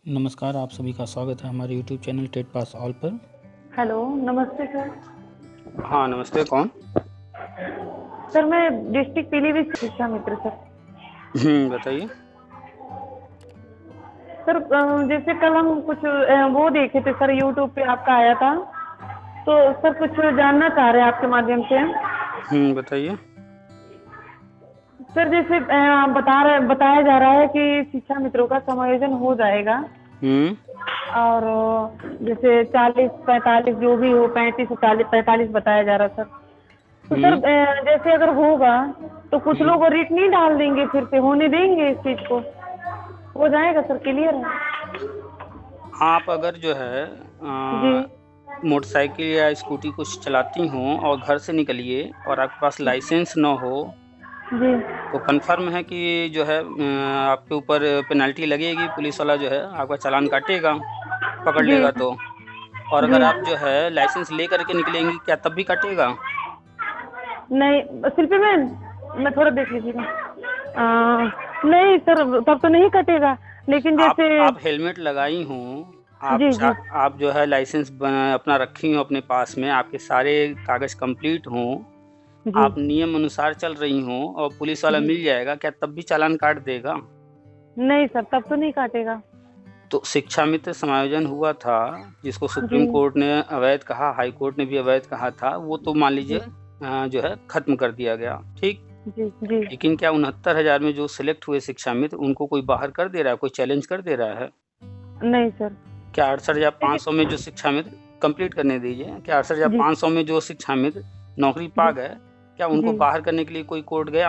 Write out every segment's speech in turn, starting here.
नमस्कार, आप सभी का स्वागत है हमारे YouTube channel TET pass all पर। हेलो, नमस्ते सर। हाँ नमस्ते, कौन? सर मैं डिस्ट्रिक्ट पीलीभीत से शिक्षा मित्र सर। बताइए। सर जैसे कल हम कुछ वो देखे थे सर, यूट्यूब पे आपका आया था, तो सर कुछ जानना चाह रहे हैं आपके माध्यम से। बताइए। सर जैसे बताया जा रहा है कि शिक्षा मित्रों का समायोजन हो जाएगा, हम्म और जैसे 40-45 जो भी हो, 35-40-45 बताया जा रहा सर। तो सर हम्म जैसे अगर होगा तो कुछ लोग रिट नहीं डाल देंगे, फिर से होने देंगे इस चीज को, हो जाएगा सर, क्लियर है? आप अगर जो है जी मोटरसाइकिल या स्कूटी कुछ चलाती हों और घर से निकलिए और आपके पास लाइसेंस ना हो, जी तो कंफर्म है कि जो है आपके ऊपर पेनल्टी लगेगी। पुलिस वाला जो है आपका चालान काटेगा, पकड़ जी लेगा तो। और जी। अगर आप जो है लाइसेंस ले करके निकलेंगी, क्या तब भी काटेगा? नहीं शिल्पी मैम, मैं थोड़ा देख लीजिएगा। नहीं सर, तब तो नहीं कटेगा, लेकिन जैसे आप हेलमेट लगाई हों, जी जी आप जो है लाइसेंस अपना रखी हो अपने पास में, आपके सारे कागज कंप्लीट हों, जी आप नियम अनुसार चल रही हों और पुलिस वाला जी। मिल जाएगा, क्या तब भी चालान काट देगा? नहीं सर, तब तो नहीं काटेगा। तो शिक्षा मित्र समायोजन हुआ था, जिसको जी सुप्रीम कोर्ट ने अवैध कहा, हाई कोर्ट ने भी अवैध कहा था, वो तो मान लीजिए जी जो है खत्म कर दिया गया, ठीक। जी जी। लेकिन क्या 69,000 में जो सिलेक्ट हुए शिक्षा मित्र, उनको कोई बाहर कर दे रहा है, कोई चैलेंज कर दे रहा है? नहीं सर। क्या 68,500 में जो शिक्षा मित्र कंप्लीट करने दीजिए, क्या जी 68,500 में जो शिक्षा मित्र नौकरी पा जी गए, क्या उनको जी। बाहर करने के लिए कोई कोर्ट गया?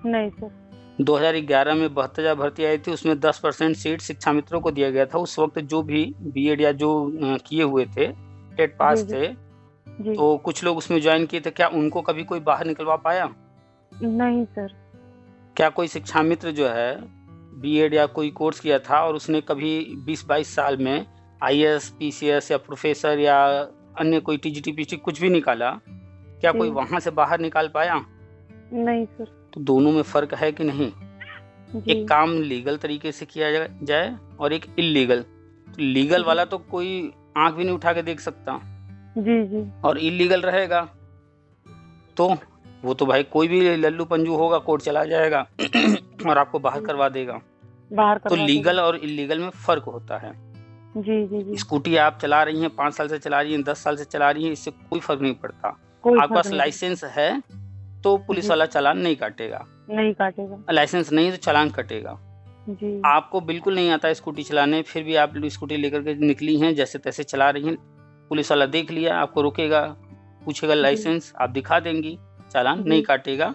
नहीं सर। 2011 में 72,000 भर्ती आई थी, उसमें 10% सीट शिक्षा मित्रों को दिया गया था। उस वक्त जो भी बीएड या जो किए हुए थे, टेट जी पास जी थे, जी। तो कुछ लोग उसमें ज्वाइन किए थे, क्या उनको कभी कोई बाहर निकलवा पाया? नहीं सर। क्या कोई शिक्षा मित्र जो है बीएड या कोई कोर्स किया था और उसने कभी 20-22 साल में आईएएस, पीसीएस या प्रोफेसर या अन्य कोई टीजीटी पीटी कुछ भी निकाला, क्या कोई जी वहां से बाहर निकाल पाया? नहीं सर। तो दोनों में फर्क है कि नहीं? जी एक काम लीगल तरीके से किया जाए और एक इलीगल। तो लीगल वाला तो कोई आंख भी नहीं उठा के देख सकता, जी जी और इलीगल रहेगा तो वो तो भाई कोई भी लल्लू पंजू होगा, कोर्ट चला जाएगा और आपको बाहर करवा देगा। बाहर तो करवा देगा। लीगल और इलीगल में फर्क होता है। जी जी जी। स्कूटी आप चला रही हैं, 5 साल से चला रही हैं, 10 साल से चला रही हैं, इससे कोई फर्क नहीं पड़ता। कोई आपके फर्क पास नहीं लाइसेंस है तो पुलिस जी। वाला चालान नहीं काटेगा, नहीं काटेगा। लाइसेंस नहीं है तो चालान कटेगा। जी आपको बिल्कुल नहीं आता स्कूटी चलाने, फिर भी आप स्कूटी लेकर के निकली हैं, जैसे तैसे चला रही हैं, पुलिस वाला देख लिया, आपको रोकेगा, पूछेगा जी लाइसेंस, आप दिखा देंगी, चालान नहीं जी काटेगा,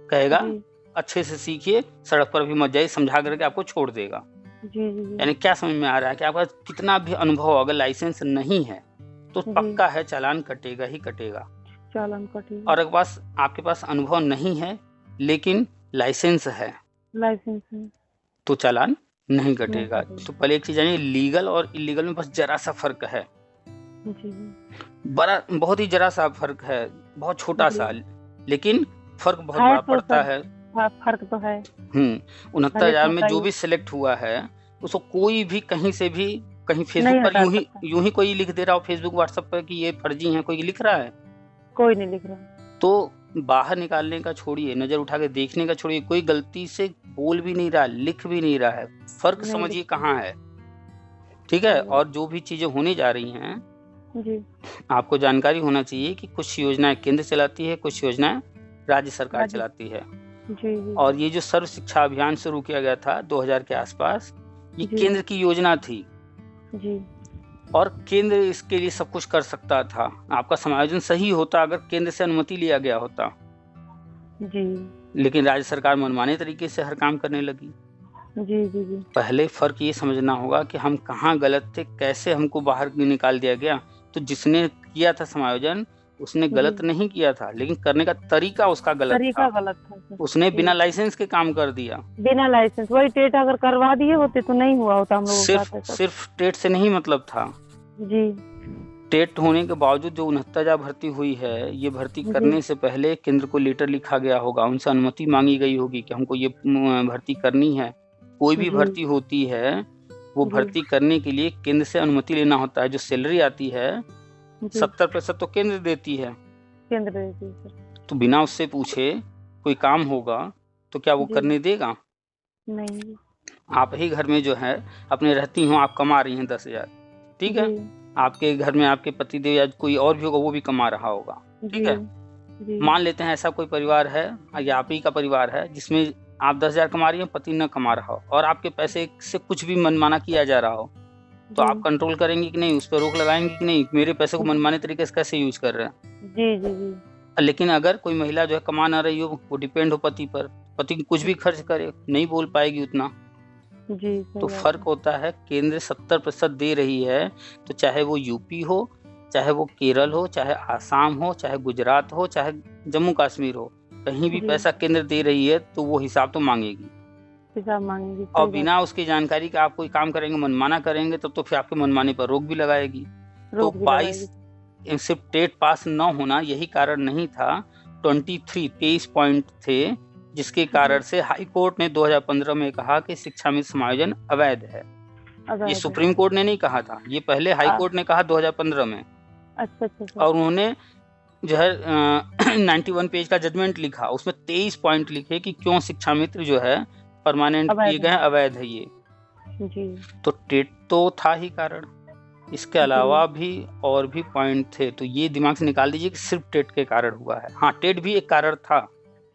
कहेगा जी अच्छे से सीखिए, सड़क पर भी मत जाइए, समझा करके आपको छोड़ देगा। जी जी यानी क्या समझ में आ रहा है कि आपका कितना भी अनुभव हो, अगर लाइसेंस नहीं है तो जी। पक्का है चालान कटेगा ही कटेगा। चालान कटेगा। और अगर आपके पास अनुभव नहीं है लेकिन लाइसेंस है, लाइसेंस है। तो चालान नहीं नहीं कटेगा। कटेगा। तो पहले एक चीज जानिए, लीगल और इलीगल में बस जरा सा फर्क है, जी बड़ा बहुत ही जरा सा फर्क है, बहुत छोटा जी। सा, लेकिन फर्क बहुत है बड़ा तो पड़ता सर, है। फर्क तो है, 69,000 में छोटा जो ही भी सिलेक्ट हुआ है, उसको कोई भी कहीं से भी, कहीं फेसबुक नहीं पर हटा सकता। यूं ही कोई लिख दे रहा हो, फेसबुक व्हाट्सएप पर कि ये फर्जी है, कोई लिख रहा है, कोई नहीं लिख रहा। तो बाहर निकालने का छोड़िए, नजर उठा के देखने का छोड़िए, कोई गलती से बोल भी नहीं रहा, लिख भी नहीं रहा है, फर्क नहीं समझिए लिख कहाँ है, ठीक है। रहा। और जो भी चीजें होने जा रही हैं, जी आपको जानकारी होना चाहिए कि कुछ योजनाएं केंद्र चलाती है, कुछ योजनाएं राज्य सरकार राजी। चलाती है। जी जी और ये जो सर्व शिक्षा अभियान शुरू किया गया था 2000 के आसपास, ये जी केंद्र की योजना थी जी और केंद्र इसके लिए सब कुछ कर सकता था। आपका समायोजन सही होता अगर केंद्र से अनुमति लिया गया होता, जी लेकिन राज्य सरकार मनमाने तरीके से हर काम करने लगी। जी जी जी। पहले फर्क ये समझना होगा कि हम कहाँ गलत थे, कैसे हमको बाहर निकाल दिया गया। तो जिसने किया था समायोजन, उसने गलत नहीं किया था, लेकिन करने का तरीका उसका गलत तरीका था। गलत था सर। उसने जी। बिना लाइसेंस के काम कर दिया। बिना लाइसेंस, वही टेट अगर करवा दिए होते तो नहीं हुआ होता हम लोगों के साथ ऐसा। सिर्फ टेट से नहीं मतलब था, जी टेट होने के बावजूद जो 69,000 भर्ती हुई है, ये भर्ती जी करने से पहले केंद्र को लेटर लिखा गया होगा, उनसे अनुमति मांगी गई होगी कि हमको ये भर्ती करनी है। कोई भी जी भर्ती होती है वो जी। भर्ती करने के लिए केंद्र से अनुमति लेना होता है। जो सैलरी आती है जी 70% तो केंद्र देती है, केंद्र देती है सर। तो बिना उससे पूछे कोई काम होगा तो क्या वो जी करने देगा? नहीं। आप ही घर में जो है अपने रहती हो, आप कमा रही हैं 10,000, ठीक है? जी आपके घर में आपके पतिदेव या कोई और भी होगा, वो भी कमा रहा होगा, ठीक जी है? जी मान लेते हैं ऐसा कोई परिवार है या आप ही का परिवार है जिसमें आप 10,000 कमा रही हैं, पति न कमा रहा हो और आपके पैसे से कुछ भी मनमाना किया जा रहा हो, तो आप जी कंट्रोल करेंगी कि नहीं? उस पर रोक लगाएंगी कि नहीं? मेरे पैसे को मनमाने तरीके से कैसे यूज कर रहे हैं? जी जी जी लेकिन अगर कोई महिला जो है कमा ना रही हो, वो डिपेंड हो पति पर, पति कुछ भी खर्च करे, नहीं बोल पाएगी उतना। जी तो सही बात फर्क होता है, केंद्र 70% दे रही है, तो चाहे वो यूपी हो, चाहे वो केरल हो, चाहे आसाम हो, चाहे गुजरात हो, चाहे जम्मू कश्मीर हो, कहीं भी जी पैसा केंद्र दे रही है तो वो हिसाब तो मांगेगी। हिसाब मांगेंगी। और सही बात। बिना उसकी जानकारी के आप कोई काम करेंगे, मनमाना करेंगे, तब तो फिर आपके मनमाने पर रोक भी लगाएगी। तो रोक भी 22 लगाएगी। सिर्फ टेट पास न होना यही कारण नहीं था, 23 पॉइंट थे, जिसके कारण से हाई कोर्ट ने 2015 में कहा कि शिक्षा में समायोजन अवैध है। अवैध ये है। सुप्रीम कोर्ट ने नहीं कहा था, ये पहले हाई कोर्ट ने कहा 2015 में। अच्छा अच्छा सर। और उन्होंने जो है 91 पेज का जजमेंट लिखा, उसमें 23 पॉइंट लिखे कि क्यों शिक्षा मित्र जो है परमानेंट अवैध किए गए हैं, अवैध है ये। जी तो टेट तो था ही कारण, इसके अलावा भी और भी पॉइंट थे, तो ये दिमाग से निकाल दीजिए कि सिर्फ टेट के कारण हुआ है। हाँ, टेट भी एक कारण था।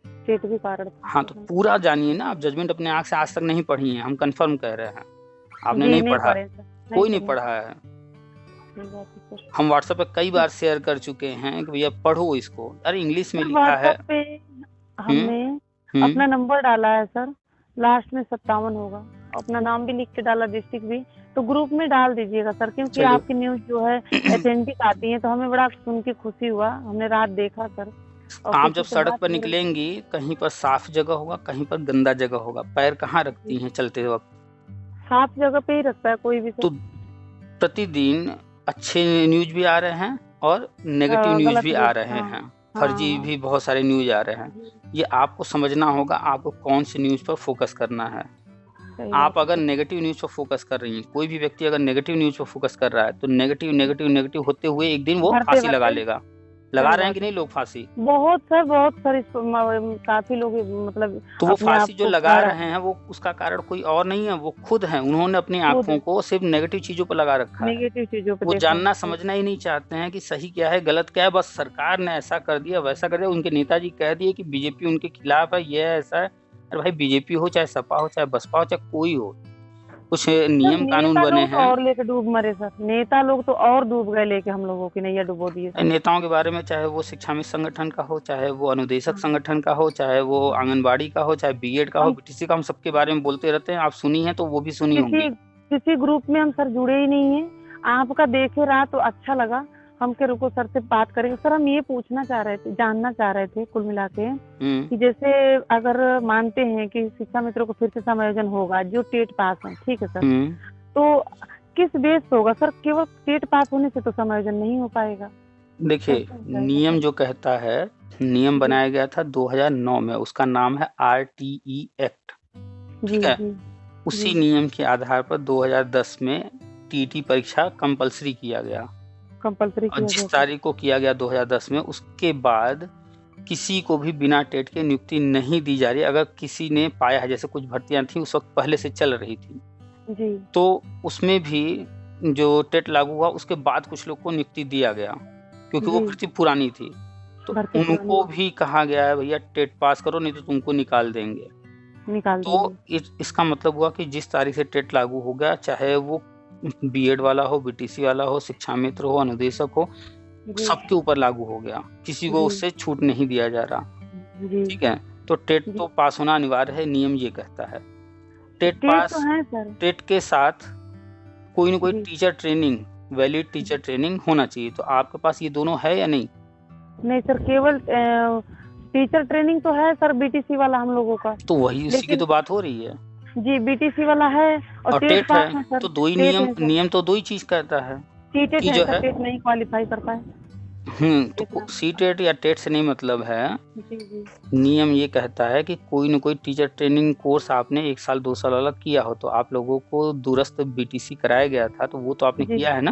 टेट भी कारण था। हाँ, तो पूरा जानिए ना, आप जजमेंट अपने आँख से आज तक नहीं पढ़ी हैं, हम कंफर्म कह रहे हैं, आपने जी नहीं नहीं पढ़ा, पढ़े सर। कोई नहीं पढ़े। पढ़ा है। सही बात है सर। हम व्हाट्सएप पे कई बार शेयर कर चुके हैं कि भैया पढ़ो इसको, अरे इंग्लिश में सर लिखा है। व्हाट्सएप पे हमने अपना नंबर डाला है सर, लास्ट में 57 होगा, अपना नाम भी लिख के डाला, डिस्ट्रिक्ट भी, तो ग्रुप में डाल दीजिएगा सर, क्योंकि चलिए। आपकी न्यूज जो है ऑथेंटिक आती है, तो हमें बड़ा सुन के खुशी हुआ, हमने रात देखा सर। और आप किसी जब से सड़क बात पर हो रही- निकलेंगी, कहीं पर साफ जगह होगा, कहीं पर गंदा जगह होगा, पैर कहाँ रखती हैं चलते वक्त? साफ जगह पे ही रखता है कोई भी सर। तो प्रतिदिन अच्छे न्यूज भी आ रहे हैं और नेगेटिव न्यूज गलत भी न्यूज़, आ रहे हाँ, हैं, फर्जी हाँ। भी बहुत सारे न्यूज आ रहे हैं। ये आपको समझना होगा, आपको कौन सी न्यूज पर फोकस करना है। सही आप बात अगर नेगेटिव न्यूज पर फोकस कर रही हैं, कोई भी व्यक्ति अगर नेगेटिव न्यूज पर फोकस कर रहा है, तो नेगेटिव होते हुए एक दिन वो भरते- फांसी लगा भरते- लेगा। लगा सही रहे हैं बात कि नहीं लोग फांसी? बहुत सर इस काफी लोग मतलब तो वो अपने फांसी आप जो को लगा खड़ा- रहे हैं, वो उसका कारण कोई और नहीं है, वो खुद है। उन्होंने अपनी आंखों को सिर्फ नेगेटिव चीजों पर लगा रखा है। नेगेटिव चीजों पे वो देखा जानना है। समझना ही नहीं चाहते हैं कि सही क्या है, गलत क्या है। बस सरकार ने ऐसा कर दिया, वैसा कर दिया, उनके नेताजी कह दिए कि बीजेपी उनके खिलाफ है, ये है, ऐसा है। अरे भाई, बीजेपी हो, चाहे सपा हो, चाहे बसपा हो, चाहे कोई हो, कुछ नियम कानून नेता बने लोग तो हैं। और लेके डूब मरे सर, नेता लोग तो और डूब गए लेके हम लोगों की नैया डुबो दिए सर। नेताओं के बारे में, चाहे वो शिक्षा मित्र संगठन का हो, चाहे वो अनुदेशक संगठन का हो, चाहे वो आंगनबाड़ी का हो, चाहे बीएड का हो, बीटीसी का, हम सबके बारे में बोलते रहते हैं। आप सुनी हैं तो वो भी सुनी होंगी। किसी ग्रुप में हम सर जुड़े ही नहीं है, आपका देखे रहा तो अच्छा लगा, हम के रुको सर से बात करेंगे। सर हम ये पूछना चाह रहे थे, जानना चाह रहे थे कुल मिला के कि जैसे अगर मानते हैं कि शिक्षा मित्रों को फिर से समायोजन होगा, जो टेट पास है, ठीक है सर, तो किस बेस पे होगा सर? केवल टेट पास होने से तो समायोजन नहीं हो पाएगा। देखिए, नियम जो कहता है, नियम बनाया गया था 2009 में, उसका नाम है RTE एक्ट, ठीक है? उसी नियम के आधार पर 2010 में टीटी परीक्षा कंपलसरी किया गया। और जिस तारीख को किया गया 2010 में, उसके बाद किसी को भी बिना टेट के नियुक्ति नहीं दी जा रही। अगर किसी ने पाया है, जैसे कुछ भर्तियां थी उस वक्त पहले से चल रही थी जी, तो उसमें भी जो टेट लागू हुआ उसके बाद कुछ लोग को नियुक्ति दिया गया, क्योंकि वो भर्ती पुरानी थी। तो उनको भी कहा गया है भैया टेट पास करो, नहीं तो तुमको निकाल देंगे। तो इसका मतलब हुआ कि जिस तारीख से टेट लागू हो गया, चाहे वो बीएड वाला हो, बीटीसी वाला हो, शिक्षा मित्र हो, अनुदेशक हो, सबके ऊपर लागू हो गया, किसी को उससे छूट नहीं दिया जा रहा। ठीक है, तो टेट तो पास होना अनिवार्य है, नियम ये कहता है। टेट पास, टेट के साथ कोई न कोई teacher training, valid teacher training होना चाहिए। तो आपके पास ये दोनों है या नहीं? नहीं सर, केवल टीचर ट्रेनिंग तो है सर, बीटीसी वाला हम लोगों का। तो वही उसी की तो बात हो रही है जी, बीटीसी वाला है और टेट है। तो दो ही नियम तो दो ही चीज कहता है टीटेट जो है टेट नहीं क्वालिफाई कर पाए। तो इतना। सी टेट या टेट से नहीं मतलब है। जी जी नियम ये कहता है कि कोई न कोई टीचर ट्रेनिंग कोर्स आपने 1 साल 2 साल वाला किया हो, तो आप लोगों को दूरस्थ बीटीसी कराया गया था, तो वो तो आपने जी किया है ना,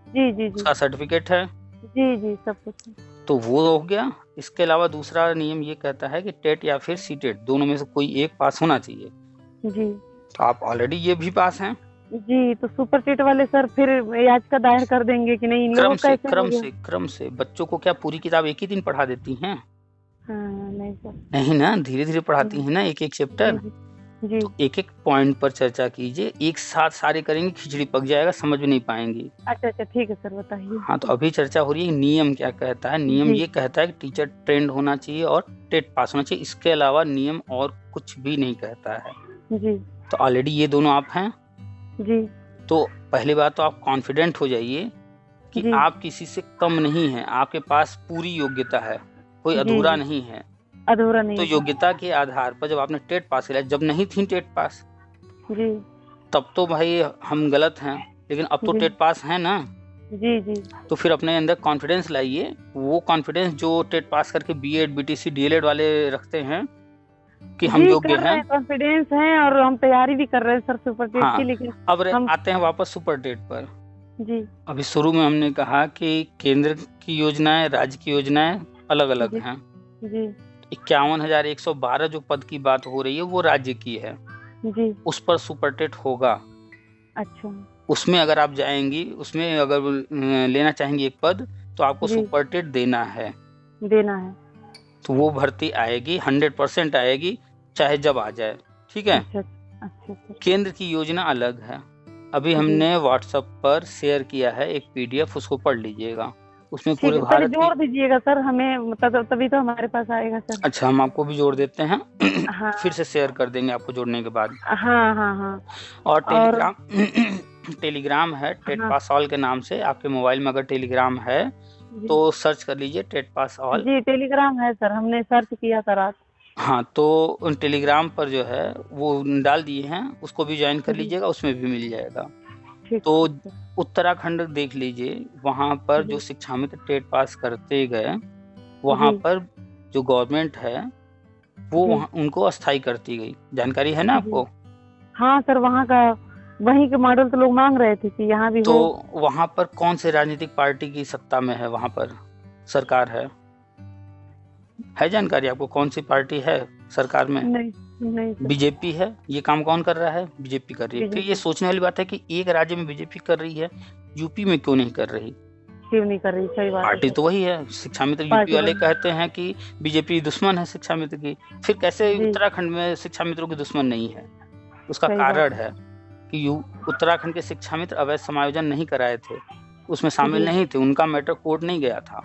जी जी जी उसका सर्टिफिकेट है, जी जी सब कुछ है। तो वो हो गया। इसके अलावा दूसरा नियम ये कहता है कि टेट या फिर सी टेट दोनों में से कोई एक पास होना चाहिए। जी तो आप ऑलरेडी ये भी पास हैं। जी तो सुपर टेट वाले सर फिर याचिका दायर कर देंगे कि नहीं, इन लोगों का कैसे हो गया? क्रम से बच्चों को क्या पूरी किताब एक ही दिन पढ़ा देती हैं? हाँ नहीं सर। नहीं ना, धीरे धीरे पढ़ाती हैं ना, एक एक जी चैप्टर। जी जी तो एक एक पॉइंट पर चर्चा कीजिए, एक साथ सारे करेंगे खिचड़ी पक जाएगा, समझ में नहीं पाएंगी। अच्छा अच्छा ठीक है सर, बताइए। हाँ, तो अभी चर्चा हो रही है नियम क्या कहता है। नियम जी ये कहता है कि टीचर ट्रेंड होना चाहिए और टेट पास होना चाहिए, इसके अलावा नियम और कुछ भी नहीं कहता है। जी तो ऑलरेडी ये दोनों आप हैं। जी तो पहली बात तो आप कॉन्फिडेंट हो जाइए कि जी आप किसी से कम नहीं हैं, आपके पास पूरी योग्यता है, कोई जी अधूरा जी नहीं है। अधूरा तो नहीं है। योग्यता के आधार पर जब आपने टेट पास किया, जब नहीं थी टेट पास जी तब तो भाई हम गलत हैं, लेकिन अब तो जी टेट पास है ना। जी जी तो फिर अपने अंदर कॉन्फिडेंस लाइए, वो कॉन्फिडेंस जो टेट पास करके बीएड बीटीसी डीएलएड वाले रखते हैं कि हम जी योग्य कर रहे हैं। हैं, कॉन्फिडेंस है और हम तैयारी भी कर रहे हैं सर सुपर टेट हाँ, की, लेकिन अब हम आते हैं वापस सुपर टेट पर। जी अभी शुरू में हमने कहा कि केंद्र की योजनाएं, राज्य की योजनाएं अलग अलग जी हैं। जी 51,112 जो पद की बात हो रही है वो राज्य की है, जी उस पर सुपर टेट होगा। अच्छा उसमें अगर आप जाएंगी, उसमें अगर लेना चाहेंगी एक पद, तो आपको जी सुपर टेट देना है। देना है। तो वो भर्ती आएगी, 100% आएगी, चाहे जब आ जाए। ठीक है। अच्छा अच्छा अच्छा केंद्र की योजना अलग है। अभी जी हमने व्हाट्सएप पर शेयर किया है एक पीडीएफ, उसको पढ़ लीजिएगा। उसमें ठीक पूरे है, पहले भारत की। जोड़ दीजिएगा सर हमें, मतलब तभी तो हमारे पास आएगा सर। अच्छा, हम आपको भी जोड़ देते हैं। हाँ फिर से शेयर कर देंगे आपको जोड़ने के बाद। हाँ हाँ हाँ और और टेलीग्राम टेलीग्राम है टेट हाँ पास ऑल के नाम से। आपके मोबाइल में अगर टेलीग्राम है जी तो सर्च कर लीजिए टेट पास ऑल। जी टेलीग्राम है सर, हमने सर्च किया था रात। हाँ, तो उन टेलीग्राम पर जो है वो डाल दिए हैं, उसको भी ज्वाइन कर जी लीजिएगा, उसमें भी मिल जाएगा। ठीक तो ठीक सर। उत्तराखंड देख लीजिए, वहाँ पर जो जी शिक्षा मित्र टेट पास करते गए, वहाँ जी पर जो गवर्नमेंट है वो जी वहाँ उनको अस्थायी करती गई। जानकारी है ना जी आपको? हाँ सर, वहाँ का वहीं के मॉडल तो लोग मांग रहे थे कि यहाँ भी तो हो। वहाँ पर कौन से राजनीतिक पार्टी की सत्ता में है? वहाँ पर सरकार है जानकारी आपको? कौन सी पार्टी है सरकार में? नहीं नहीं सर। बीजेपी है। ये काम कौन कर रहा है? बीजेपी कर रही है। फिर ये बीजेपी सोचने वाली बात है कि एक राज्य में बीजेपी कर रही है, यूपी में क्यों नहीं कर रही? क्यों नहीं कर रही, सही बात है पार्टी सर। तो वही है, शिक्षा मित्र। यूपी पार्टी वाले बनी कहते हैं कि बीजेपी दुश्मन है शिक्षा मित्र की, फिर कैसे जी, उत्तराखंड में शिक्षा मित्रों की दुश्मन नहीं है? उसका सही बात कारण है कि उत्तराखंड के शिक्षा मित्र अवैध समायोजन नहीं कराए थे, उसमें शामिल जी नहीं थे, उनका मैटर कोर्ट नहीं गया था।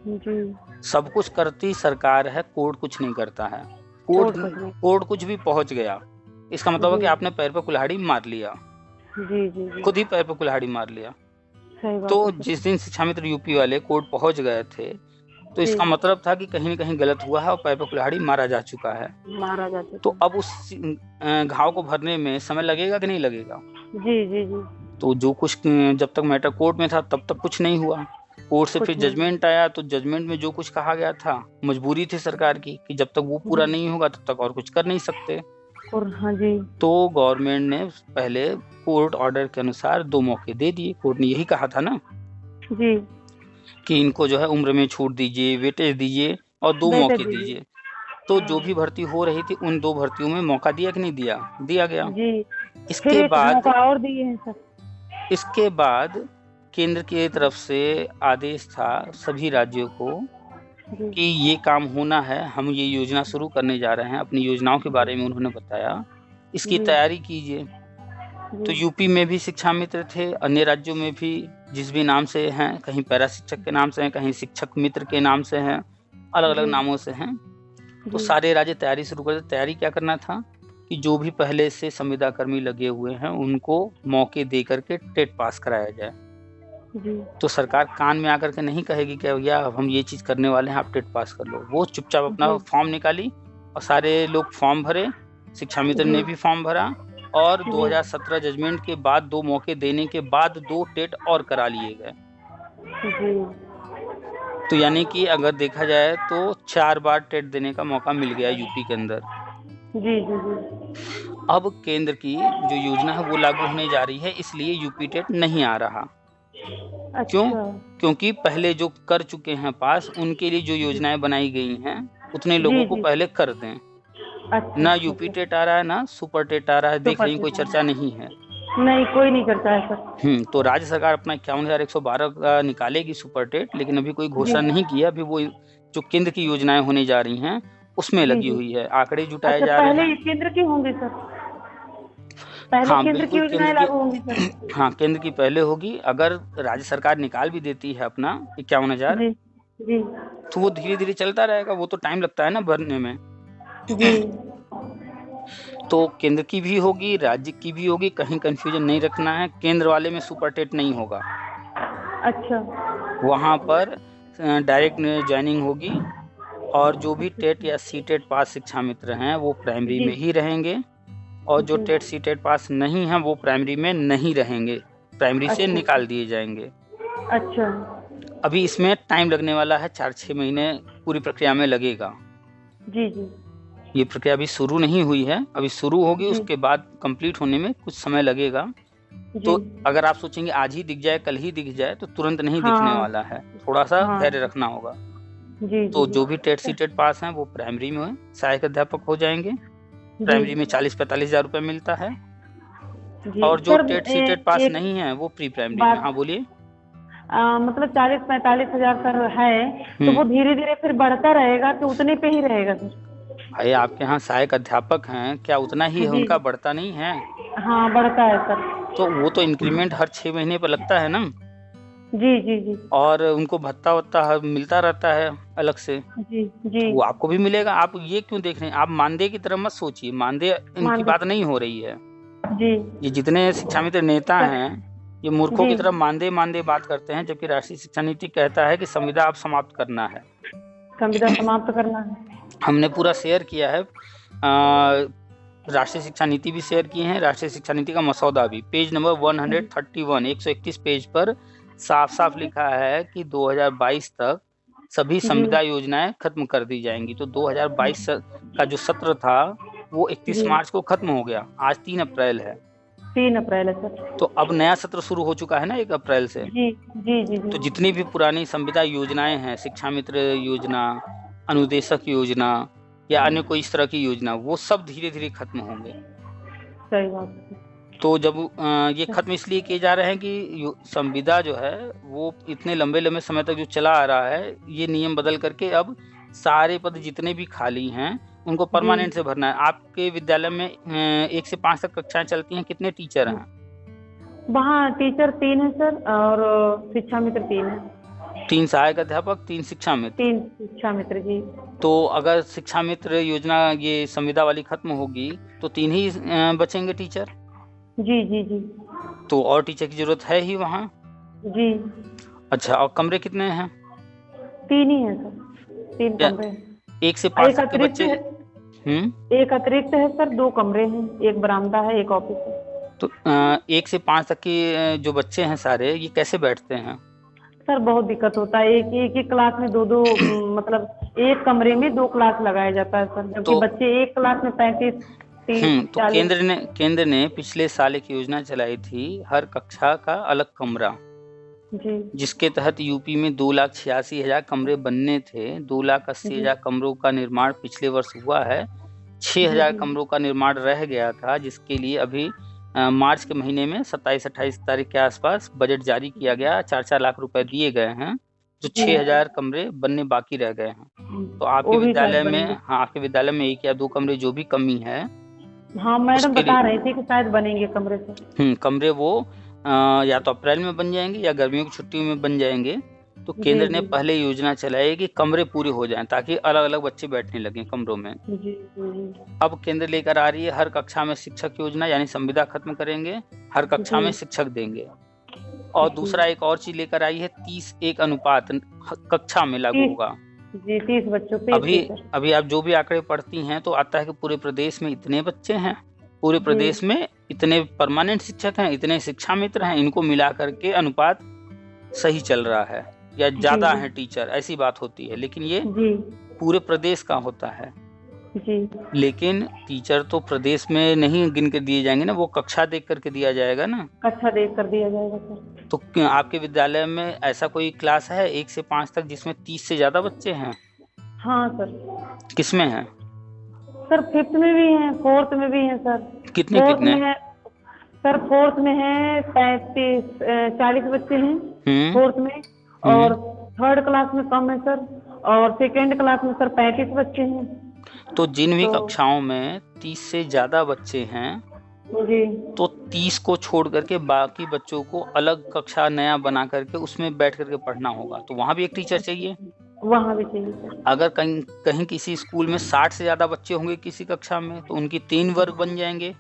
जी सब कुछ करती सरकार है, कोर्ट कुछ नहीं करता है। कोर्ट कुछ नहीं। कोर्ट कुछ भी पहुंच गया, इसका मतलब है कि जी आपने पैर पे कुल्हाड़ी मार लिया, जी जी जी खुद ही पैर पे कुल्हाड़ी मार लिया। सही बात तो है सर। जिस दिन शिक्षा मित्र यूपी वाले कोर्ट पहुंच गए थे, तो जी इसका मतलब था कि कहीं न कहीं गलत हुआ है और पैर पे कुल्हाड़ी मारा जा चुका है। मारा जा चुका तो है। अब उस घाव को भरने में समय लगेगा कि नहीं लगेगा? जी जी जी तो जो कुछ जब तक मैटर कोर्ट में था तब तक कुछ नहीं हुआ। कोर्ट से कुछ फिर नहीं। जजमेंट आया, तो जजमेंट में जो कुछ कहा गया था, मजबूरी थी सरकार की कि जब तक वो पूरा जी नहीं होगा तब तक और कुछ कर नहीं सकते। और हाँ जी तो गवर्नमेंट ने पहले कोर्ट ऑर्डर के अनुसार 2 मौके दे दिए। कोर्ट ने यही कहा था ना जी कि इनको जो है उम्र में छूट दीजिए, वेटेज दीजिए और 2 बेटे मौके दीजिए। दीजिए। तो जो हाँ भी भर्ती हो रही थी उन 2 भर्तियों में मौका दिया कि नहीं दिया? दिया गया। जी फिर इसके एक बाद मौका और दिए हैं सर। इसके बाद केंद्र की तरफ से आदेश था सभी राज्यों को जी कि ये काम होना है, हम ये योजना शुरू करने जा रहे हैं। अपनी योजनाओं के बारे में उन्होंने बताया, इसकी जी तैयारी कीजिए। तो जी यूपी में भी शिक्षा मित्र थे, अन्य राज्यों में भी जिस भी नाम से हैं, कहीं पैरा शिक्षक के नाम से हैं, कहीं शिक्षक मित्र के नाम से हैं, अलग-अलग जी नामों से हैं। तो जी सारे राज्य तैयारी शुरू कर दे। तैयारी क्या करना था कि जो भी पहले से संविदा कर्मी लगे हुए हैं उनको मौके दे करके टेट पास कराया जाए। जी तो सरकार कान में आकर के नहीं कहेगी कि भैया अब हम ये चीज़ करने वाले हैं, आप टेट पास कर लो। वो चुपचाप अपना जी फॉर्म निकाली और सारे लोग फॉर्म भरे, शिक्षा मित्र जी ने भी फॉर्म भरा और जी 2017 जजमेंट के बाद 2 मौके देने के बाद 2 टेट और करा लिए गए। जी तो यानी कि अगर देखा जाए तो 4 बार टेट देने का मौका मिल गया यूपी के अंदर। जी जी जी। अब केंद्र की जो योजना है वो लागू होने जा रही है, इसलिए यूपी टेट नहीं आ रहा। क्यों? अच्छा। क्योंकि पहले जो कर चुके हैं पास, उनके लिए जो योजनाएं बनाई गई हैं उतने लोगों जी को जी। पहले कर दें। अच्छा ना अच्छा यूपी अच्छा। टेट आ रहा है, ना सुपर टेट आ रहा है, देख सुपर रही हैं, कोई टेट आ चर्चा नहीं है। नहीं, कोई नहीं करता है सर। तो राज्य सरकार अपना 51,112 का निकालेगी सुपर टेट, लेकिन अभी कोई जी घोषणा नहीं किया। अभी वो जो केंद्र की योजनाएं होने जा रही हैं उसमें जी लगी जी। हुई है, आंकड़े जुटाए अच्छा, जा रहे पहले ये हैं। केंद्र की होंगी सर? पहले हाँ केंद्र की बिल्कुल, योजनाएं लागू होंगी सर? हाँ केंद्र की पहले होगी। अगर राज्य सरकार निकाल भी देती है अपना 51,000, जी जी तो वो धीरे धीरे चलता रहेगा, वो तो टाइम लगता है ना भरने में। जी। तो केंद्र की भी होगी, राज्य की भी होगी, कहीं कंफ्यूजन नहीं रखना है। केंद्र वाले में सुपर टेट नहीं होगा, अच्छा वहां पर डायरेक्ट ज्वाइनिंग होगी। और जो भी टेट या सी टेट पास शिक्षा मित्र हैं वो प्राइमरी जी में ही रहेंगे, और जो जी। टेट सी टेट पास नहीं हैं वो प्राइमरी में नहीं रहेंगे, प्राइमरी से अच्छा निकाल दिए जाएंगे। अच्छा। अभी इसमें टाइम लगने वाला है, 4-6 महीने पूरी प्रक्रिया में लगेगा। जी जी ये प्रक्रिया अभी शुरू नहीं हुई है, अभी शुरू होगी, जी उसके बाद कंप्लीट होने में कुछ समय लगेगा। तो जी। अगर आप सोचेंगे आज ही दिख जाए, कल ही दिख जाए, तो तुरंत नहीं दिखने हाँ वाला है, थोड़ा सा हाँ। धैर्य रखना होगा। जी तो जी जो भी टेट सी टेट पास हैं वो प्राइमरी में सहायक अध्यापक हो जाएंगे। जी प्राइमरी में 40-45 हजार रुपये मिलता है, जी। और जो sir TET C TET pass एक नहीं है वो प्री प्राइमरी में। बात, हाँ बोलिए। मतलब 40-45 हजार सर है, तो वो धीरे धीरे फिर बढ़ता रहेगा कि उतने पे ही रहेगा सर? भाई आपके यहाँ सहायक अध्यापक हैं, क्या उतना ही है जी। उनका, बढ़ता नहीं है? हाँ, बढ़ता है सर। तो वो तो इंक्रीमेंट हर 6 महीने पर लगता है ना, जी जी जी और उनको भत्ता वत्ता मिलता रहता है अलग से, जी जी। वो आपको भी मिलेगा। आप ये क्यों देख रहे हैं? आप मानदेय की तरफ मत सोचिए, मानदेय इनकी मान बात नहीं हो रही है। जी ये जितने शिक्षा मित्र नेता हैं, ये मूर्खों जी। की तरफ मानदेय मानदेय बात करते हैं, जबकि राष्ट्रीय शिक्षा नीति कहता है कि संविदा आप समाप्त करना है। संविदा समाप्त करना है। हमने पूरा शेयर किया है, राष्ट्रीय शिक्षा नीति भी शेयर किए हैं, राष्ट्रीय शिक्षा नीति का मसौदा भी। पेज नंबर 131, 131 पेज पर साफ साफ लिखा है कि 2022 तक सभी संविदा योजनाएं खत्म कर दी जाएंगी। तो 2022 का जो सत्र था वो 31 जी। मार्च को खत्म हो गया, आज 3 अप्रैल है। 3 अप्रैल है सर। तो अब नया सत्र शुरू हो चुका है ना 1 अप्रैल से। जी जी जी तो जी जितनी भी पुरानी संविदा योजनाएं हैं, शिक्षा मित्र योजना, अनुदेशक योजना या अन्य कोई इस तरह की योजना, वो सब धीरे धीरे खत्म होंगे। सही बात है। तो जब ये खत्म इसलिए किए जा रहे हैं कि संविदा जो है वो इतने लंबे लंबे समय तक जो चला आ रहा है, ये नियम बदल करके अब सारे पद जितने भी खाली हैं उनको परमानेंट से भरना है। आपके विद्यालय में 1 से 5 तक कक्षाएं चलती हैं, कितने टीचर हैं? वहाँ टीचर 3 है सर, और शिक्षा मित्र 3 है। 3 सहायक अध्यापक, 3 शिक्षा मित्र। 3 शिक्षा मित्र जी। तो अगर शिक्षा मित्र योजना ये संविदा वाली खत्म होगी तो 3 ही बचेंगे टीचर। जी जी जी तो और टीचर की जरूरत है ही वहाँ। जी। अच्छा, और कमरे कितने हैं? 3 ही है सर, 3 या- कमरे। 1 से 5 एक तक के अतिरिक्त बच्चे। है, एक अतिरिक्त है सर, 2 कमरे हैं, एक बरामदा है, एक ऑफिस है। तो 1 से 5 तक के जो बच्चे हैं सारे, ये कैसे बैठते हैं? सर बहुत दिक्कत होता है, एक एक क्लास में 2 मतलब एक कमरे में 2 क्लास लगाया जाता है सर, जबकि तो बच्चे एक क्लास में 35 30 तो 40। केंद्र ने पिछले साल एक योजना चलाई थी, हर कक्षा का अलग कमरा, जी जिसके तहत यूपी में 2,86,000 कमरे बनने थे। 2,80,000 कमरों का निर्माण पिछले वर्ष हुआ है। 6,000 जी। कमरों का निर्माण रह गया था, जिसके लिए अभी मार्च के महीने में 27-28 तारीख के आसपास बजट जारी किया गया। 4-4 लाख रुपए दिए गए हैं, जो 6,000 कमरे बनने बाकी रह गए हैं। तो आपके वो भी विद्यालय शायद में, बनेंगे। हाँ आपके विद्यालय में 1 या 2 कमरे जो भी कमी है, हाँ, मैडम उसके बता लिए रही थी कि शायद बनेंगे कमरे सर। कमरे वो या तो अप्रैल में बन जाएंगे या गर्मियों की छुट्टियों में बन जाएंगे। तो जी केंद्र ने जी पहले योजना चलाई कि कमरे पूरे हो जाएं, ताकि अलग अलग बच्चे बैठने लगे कमरों में। जी जी जी अब केंद्र लेकर आ रही है हर कक्षा में शिक्षक योजना, यानी संविदा खत्म करेंगे, हर कक्षा में शिक्षक देंगे। और दूसरा एक और चीज लेकर आई है, 30:1 अनुपात कक्षा में लागू होगा। जी 30 बच्चों पे अभी आप जो भी आंकड़े पढ़ती हैं तो आता है कि पूरे प्रदेश में इतने बच्चे हैं, पूरे प्रदेश में इतने परमानेंट शिक्षक हैं, इतने शिक्षा मित्र हैं, इनको मिला करके अनुपात सही चल रहा है। या जी ज्यादा जी हैं टीचर, ऐसी बात होती है। लेकिन ये जी पूरे प्रदेश का होता है। जी। लेकिन टीचर तो प्रदेश में नहीं गिन के दिए जाएंगे ना, वो कक्षा देख करके दिया जाएगा ना। अच्छा देख कर दिया जाएगा सर। तो आपके विद्यालय में ऐसा कोई क्लास है 1 से 5 तक जिसमें 30 से ज्यादा बच्चे हैं? हाँ सर। किसमें हैं? सर फिफ्थ में भी है, फोर्थ में भी है सर। कितने फोर्थ कितने? में है सर, फोर्थ में है 40 बच्चे हैं फोर्थ में। और थर्ड क्लास में कम है सर। और सेकेंड क्लास में सर 35 बच्चे हैं। तो जिन भी तो कक्षाओं में 30 से ज्यादा बच्चे हैं, जी तो 30 को छोड़ करके बाकी बच्चों को अलग कक्षा नया बना करके उसमें बैठ करके पढ़ना होगा। तो वहां भी एक टीचर चाहिए। वहाँ भी चाहिए सर। अगर कहीं कहीं किसी स्कूल में 60 से ज्यादा बच्चे होंगे किसी कक्षा में, तो उनकी 3 वर्ग बन जाएंगे।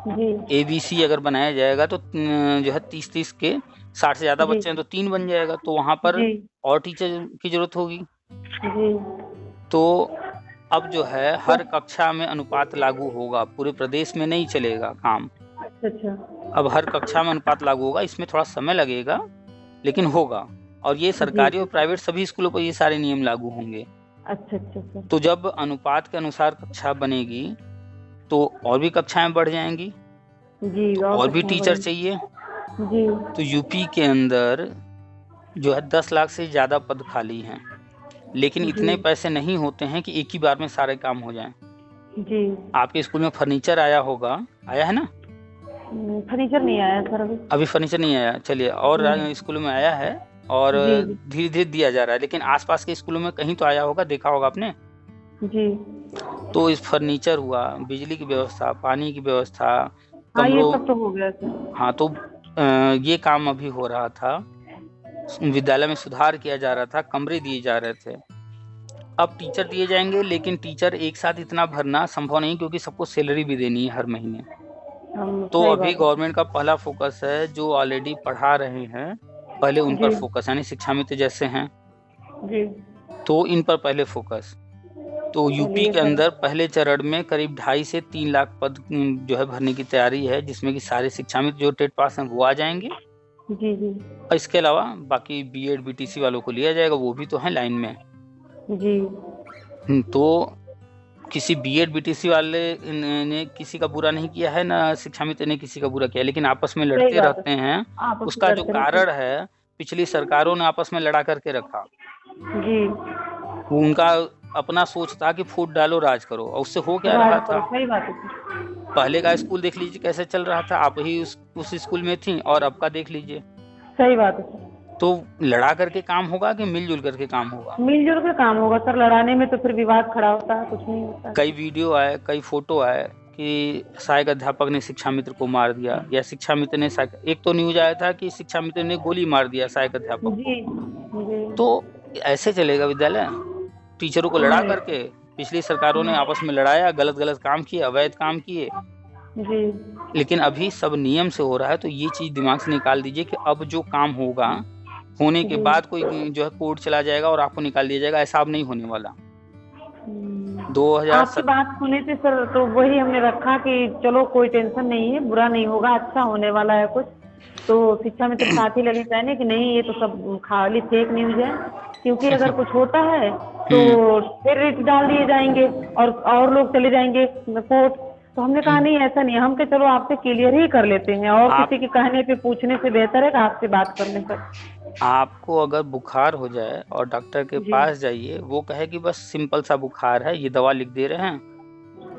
जी ABC अगर बनाया जाएगा तो जो है 30-30 के 60 से ज्यादा जी बच्चे हैं तो 3 बन जाएगा। तो वहां पर जी और टीचर की जरूरत होगी। जी। तो अब जो है हर कक्षा में अनुपात लागू होगा, पूरे प्रदेश में नहीं चलेगा काम। अच्छा अच्छा अब हर कक्षा में अनुपात लागू होगा, इसमें थोड़ा समय लगेगा लेकिन होगा। और ये जी सरकारी और प्राइवेट सभी स्कूलों पर ये सारे नियम लागू होंगे। अच्छा अच्छा सर। तो जब अनुपात के अनुसार कक्षा बनेगी तो और भी कक्षाएं बढ़ जाएंगी, जी तो और भी कक्षाएं टीचर बढ़ी। चाहिए। जी तो यूपी के अंदर जो है 10 लाख से ज्यादा पद खाली हैं, लेकिन जी इतने पैसे नहीं होते हैं कि एक ही बार में सारे काम हो जाएं। जी। आपके स्कूल में फर्नीचर आया होगा, आया है ना? फर्नीचर नहीं आया सर अभी। अभी फर्नीचर नहीं आया, चलिए। और नहीं। स्कूलों में आया है और जी जी धीरे धीरे दिया जा रहा है, लेकिन आसपास के स्कूलों में कहीं तो आया होगा, देखा होगा आपने। जी। तो इस फर्नीचर हुआ, बिजली की व्यवस्था, पानी की व्यवस्था, हाँ ये कमरों। सब तो हो गया सर। हाँ, तो ये काम अभी हो रहा था, विद्यालय में सुधार किया जा रहा था, कमरे दिए जा रहे थे। अब टीचर दिए जाएंगे, लेकिन टीचर एक साथ इतना भरना संभव नहीं, क्योंकि सबको सैलरी भी देनी है हर महीने। तो सही अभी बात गवर्नमेंट का पहला फोकस है, जो ऑलरेडी पढ़ा रहे हैं पहले उन है। पर जी फोकस, यानी शिक्षा मित्र जैसे हैं जी। तो इन पर पहले फोकस। तो यूपी चलिए के सर। अंदर पहले चरण में करीब 2.5 से 3 लाख पद जो है भरने की तैयारी है, जिसमें कि सारे शिक्षा मित्र जो टेट पास हैं वो आ जाएंगे। जी जी और इसके अलावा बाकी BEd BTC वालों को लिया जाएगा, वो भी तो है लाइन में। जी। तो किसी BEd BTC वाले ने किसी का बुरा नहीं किया है, ना शिक्षा मित्र ने किसी का बुरा किया, लेकिन आपस में सही लड़ते बात रहते है। हैं। आपस में उसका जो लड़ते रहते कारण है, पिछली सरकारों ने आपस में लड़ा करके रखा। हैं। जी। वो उनका अपना सोच था कि फूट डालो राज करो, और उससे हो क्या राज रहा करो, था। सही बात है सर। पहले का स्कूल देख लीजिए कैसे चल रहा था, आप ही उस स्कूल में थी, और अब का देख लीजिए। सही बात है सर। तो लड़ा करके काम होगा कि मिलजुल करके काम होगा? मिलजुल के काम होगा सर, लड़ाने में तो फिर विवाद खड़ा होता है, कुछ नहीं होता है। कई वीडियो आए, कई फोटो आए कि सहायक अध्यापक ने शिक्षा मित्र को मार दिया, या शिक्षा मित्र ने एक तो न्यूज आया था कि शिक्षा मित्र ने गोली मार दिया सहायक अध्यापक जी को। जी। तो ऐसे चलेगा विद्यालय? टीचरों को लड़ा नहीं। करके? पिछली सरकारों ने आपस में लड़ाया, गलत गलत काम किए, अवैध काम किए, जी लेकिन अभी सब नियम से हो रहा है। तो ये चीज दिमाग से निकाल दीजिए कि अब जो काम होगा, होने के जी। बाद कोई जो है कोर्ट चला जाएगा और आपको निकाल दिया जाएगा, ऐसा अब नहीं होने वाला। आपकी 2007 बात सुने थे सर, तो वही हमने रखा कि चलो कोई टेंशन नहीं है, बुरा नहीं होगा, अच्छा होने वाला है कुछ। तो शिक्षा मित्र साथी लगे कहने कि नहीं ये तो सब खाली फेक न्यूज है, क्योंकि अगर कुछ होता है तो फिर रिट डाल दिए जाएंगे और लोग चले जाएंगे कोर्ट। तो हमने कहा नहीं ऐसा नहीं है, हम के चलो आपसे क्लियर ही कर लेते हैं, और किसी के कहने पे पूछने से बेहतर है कि आपसे बात करने पर। आपको अगर बुखार हो जाए और डॉक्टर के जी पास जाइए, वो कहे कि बस सिंपल सा बुखार है, ये दवा लिख दे रहे हैं,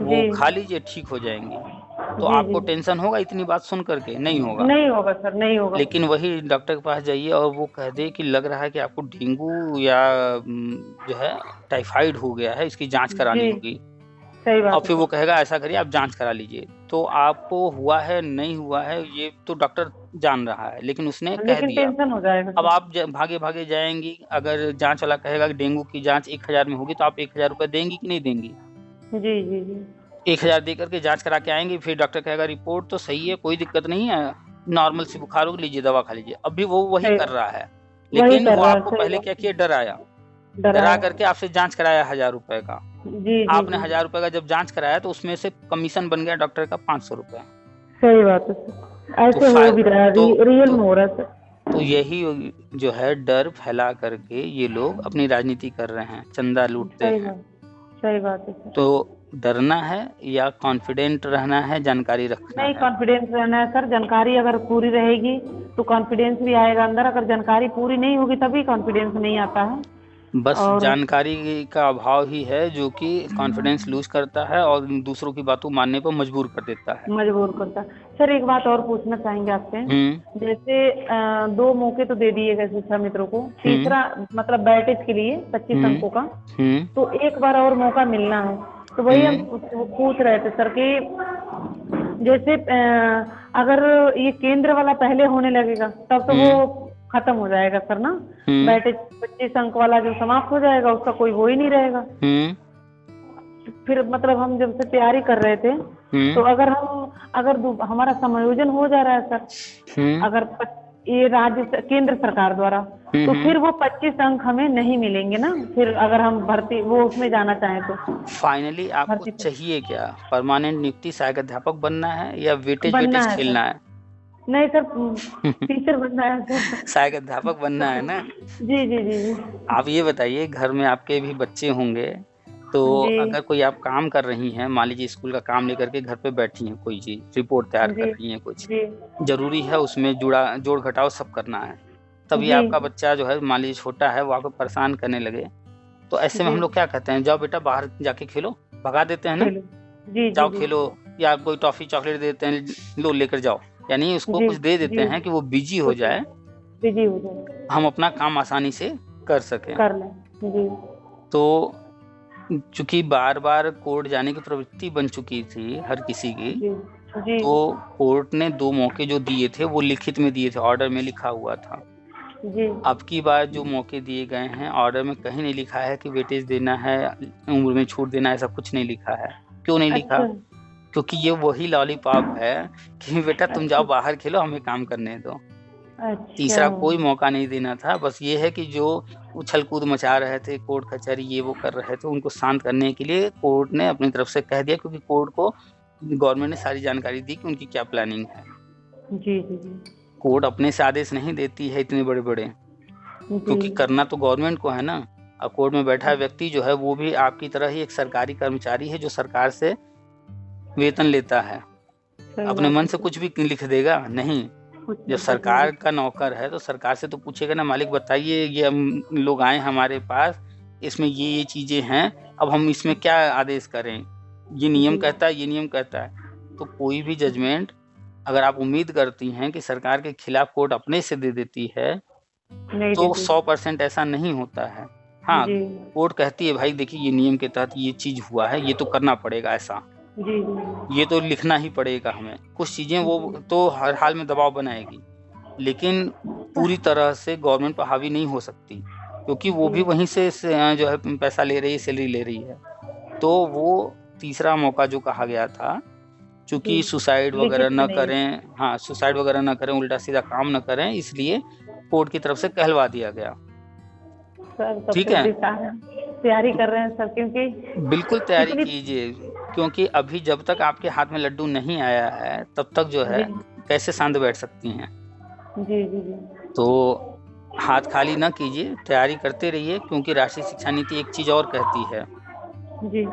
वो जी खा लीजिए ठीक हो जाएंगी, तो जी आपको जी। टेंशन होगा इतनी बात सुन करके? नहीं होगा। नहीं होगा सर, नहीं होगा। लेकिन वही डॉक्टर के पास जाइए और वो कह दे कि लग रहा है कि आपको डेंगू या जो है टाइफाइड हो गया है, इसकी जांच करानी जी होगी, सही और बात फिर है वो कहेगा ऐसा करिए आप जांच करा लीजिए। तो आपको हुआ है नहीं हुआ है ये तो डॉक्टर जान रहा है, लेकिन उसने सर, कह लेकिन दिया। टेंशन हो जाएगा अब सर। आप भागे भागे जाएंगी, अगर जांच वाला कहेगा कि डेंगू की जांच 1000 में होगी, तो आप 1000 रुपये देंगी कि नहीं देंगी? जी जी जी 1000 दे करके जांच करा के आएंगे, फिर डॉक्टर कहेगा रिपोर्ट तो सही है, कोई दिक्कत नहीं है, नॉर्मल सी बुखार हो, लीजिए दवा खा लीजिए। अभी वो वही सही कर रहा है, वही लेकिन कर वो रहा है, आपको सही पहले बात क्या है। किया, डराया, डरा डरा है। करके आपसे जांच कराया 1000 रुपए का। जी जी आपने जी 1000 रुपए का जब जांच कराया तो उसमें से कमीशन बन गया डॉक्टर का 500 रुपए। सही बात है सर, ऐसे हो भी रहा है, तो रियल में हो रहा है सर। तो यही जो है डर फैला करके ये लोग अपनी राजनीति कर रहे हैं, चंदा लूटते हैं। सही बात है सर। तो डरना है या कॉन्फिडेंट रहना है, जानकारी रखना नहीं, है? कॉन्फिडेंस रहना है सर। जानकारी अगर पूरी रहेगी तो कॉन्फिडेंस भी आएगा अंदर, अगर जानकारी पूरी नहीं होगी तभी कॉन्फिडेंस नहीं आता है। बस और जानकारी का अभाव ही है जो कि कॉन्फिडेंस लूज करता है और दूसरों की बातों मानने पर मजबूर कर देता है। मजबूर करता है। सर एक बात और पूछना चाहेंगे आपसे, जैसे 2 मौके तो दे दिए गए शिक्षा मित्रों को, तीसरा मतलब बैटेज के लिए 25 अंकों का, तो एक बार और मौका मिलना है। तो वही हम पूछ रहे थे सर कि जैसे अगर ये केंद्र वाला पहले होने लगेगा तब तो वो खत्म हो जाएगा सर ना, बैटेज 25 अंक वाला जो समाप्त हो जाएगा उसका कोई वो ही नहीं रहेगा। फिर मतलब हम जब से तैयारी कर रहे थे तो अगर हमारा समायोजन हो जा रहा है सर, अगर ये राज्य केंद्र सरकार द्वारा, तो फिर वो 25 अंक हमें नहीं मिलेंगे ना, फिर अगर हम भर्ती वो उसमें जाना चाहें तो। फाइनली आपको चाहिए क्या? परमानेंट नियुक्ति सहायक अध्यापक बनना है या वेटेज खेलना है? नहीं सर, टीचर बनना है सर। सहायक अध्यापक बनना है ना? जी जी जी जी। आप ये बताइए, घर में आपके भी बच्चे होंगे, तो अगर कोई आप काम कर रही हैं, मान लीजिए स्कूल का काम लेकर के घर पे बैठी हैं, कोई चीज रिपोर्ट तैयार कर रही हैं, कुछ जरूरी है उसमें जोड़ घटाव सब करना है, तभी आपका बच्चा जो है मान लीजिए छोटा है, वो आपको परेशान करने लगे, तो ऐसे में हम लोग क्या कहते हैं? जाओ बेटा बाहर जाके खेलो, भगा देते हैं ना, जाओ खेलो, या कोई टॉफी चॉकलेट देते हैं, लो लेकर जाओ, यानी उसको कुछ दे देते हैं कि वो बिजी हो जाए, हम अपना काम आसानी से कर सकें। तो चूंकि बार बार कोर्ट जाने की प्रवृत्ति बन चुकी थी हर किसी की, तो कोर्ट ने 2 मौके जो दिए थे वो लिखित में दिए थे, ऑर्डर में लिखा हुआ था। अब की बार जो मौके दिए गए हैं, ऑर्डर में कहीं नहीं लिखा है कि वेटेज देना है, उम्र में छूट देना है, ऐसा कुछ नहीं लिखा है। क्यों नहीं लिखा? क्योंकि ये वही लॉलीपॉप है कि बेटा तुम जाओ बाहर खेलो, हमें काम करने दो। तीसरा कोई मौका नहीं देना था। बस ये है कि जो उछल कूद मचा रहे थे, कोर्ट कचहरी ये वो कर रहे थे, उनको शांत करने के लिए कोर्ट ने अपनी तरफ से कह दिया, क्योंकि कोर्ट को गवर्नमेंट ने सारी जानकारी दी कि उनकी क्या प्लानिंग है। जी जी जी। कोर्ट अपने से आदेश नहीं देती है इतने बड़े बड़े, क्योंकि करना तो गवर्नमेंट को है ना। अब कोर्ट में बैठा व्यक्ति जो है वो भी आपकी तरह ही एक सरकारी कर्मचारी है, जो सरकार से वेतन लेता है। अपने मन से कुछ भी लिख देगा नहीं। जब सरकार का नौकर है तो सरकार से तो पूछेगा ना, मालिक बताइए ये हम लोग आए हमारे पास, इसमें ये चीजें हैं, अब हम इसमें क्या आदेश करें, ये नियम कहता है, ये नियम कहता है। तो कोई भी जजमेंट अगर आप उम्मीद करती हैं कि सरकार के खिलाफ कोर्ट अपने से दे देती है, तो 100% ऐसा नहीं होता है। हाँ, कोर्ट कहती है भाई देखिए ये नियम के तहत ये चीज हुआ है, ये तो करना पड़ेगा, ऐसा ये तो लिखना ही पड़ेगा हमें। कुछ चीजें वो तो हर हाल में दबाव बनाएगी, लेकिन पूरी तरह से गवर्नमेंट पर हावी नहीं हो सकती, क्योंकि वो भी वहीं से जो है पैसा ले रही है, सैलरी ले रही है। तो वो तीसरा मौका जो कहा गया था, चूंकि सुसाइड वगैरह न करें, हाँ सुसाइड वगैरह न करें, उल्टा सीधा काम न करें, इसलिए कोर्ट की तरफ से कहलवा दिया गया। ठीक है, तैयारी कर रहे हैं सर, क्योंकि बिल्कुल तैयारी कीजिए, क्योंकि अभी जब तक आपके हाथ में लड्डू नहीं आया है तब तक जो है कैसे शांत बैठ सकती हैं। जी जी जी। तो हाथ खाली ना कीजिए, तैयारी करते रहिए, क्योंकि राष्ट्रीय शिक्षा नीति एक चीज और कहती है जी,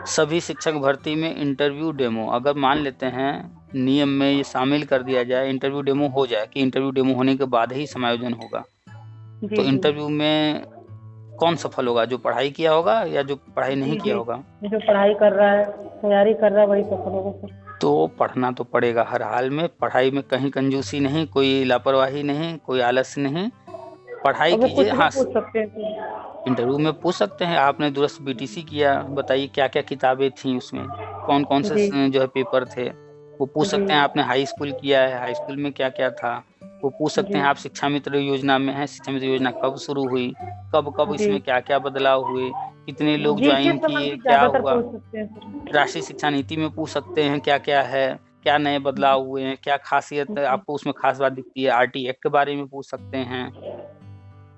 सभी शिक्षक भर्ती में इंटरव्यू डेमो, अगर मान लेते हैं नियम में ये शामिल कर दिया जाए, इंटरव्यू डेमो हो जाए कि इंटरव्यू डेमो होने के बाद ही समायोजन होगा, तो इंटरव्यू में कौन सफल होगा? जो पढ़ाई किया होगा या जो पढ़ाई नहीं किया होगा? जो पढ़ाई कर रहा है, तैयारी कर रहा है, वही सफल होगा सर। तो पढ़ना तो पड़ेगा हर हाल में, पढ़ाई में कहीं कंजूसी नहीं, कोई लापरवाही नहीं, कोई आलस्य नहीं, पढ़ाई कीजिए। हाँ, इंटरव्यू में पूछ सकते हैं, आपने दूरस्थ बीटीसी किया, बताइए क्या क्या किताबें थी उसमें, कौन कौन से जो है पेपर थे, वो पूछ सकते हैं। आपने हाई स्कूल किया है, हाई स्कूल में क्या क्या था, वो पूछ सकते हैं। आप शिक्षा मित्र योजना में हैं, शिक्षा मित्र योजना कब शुरू हुई, कब इसमें क्या क्या बदलाव हुए, कितने लोग ज्वाइन किए, क्या हुआ। राष्ट्रीय शिक्षा नीति में पूछ सकते हैं क्या क्या है, क्या नए बदलाव हुए हैं, क्या खासियत आपको उसमें खास बात दिखती है। आरटी एक्ट के बारे में पूछ सकते हैं,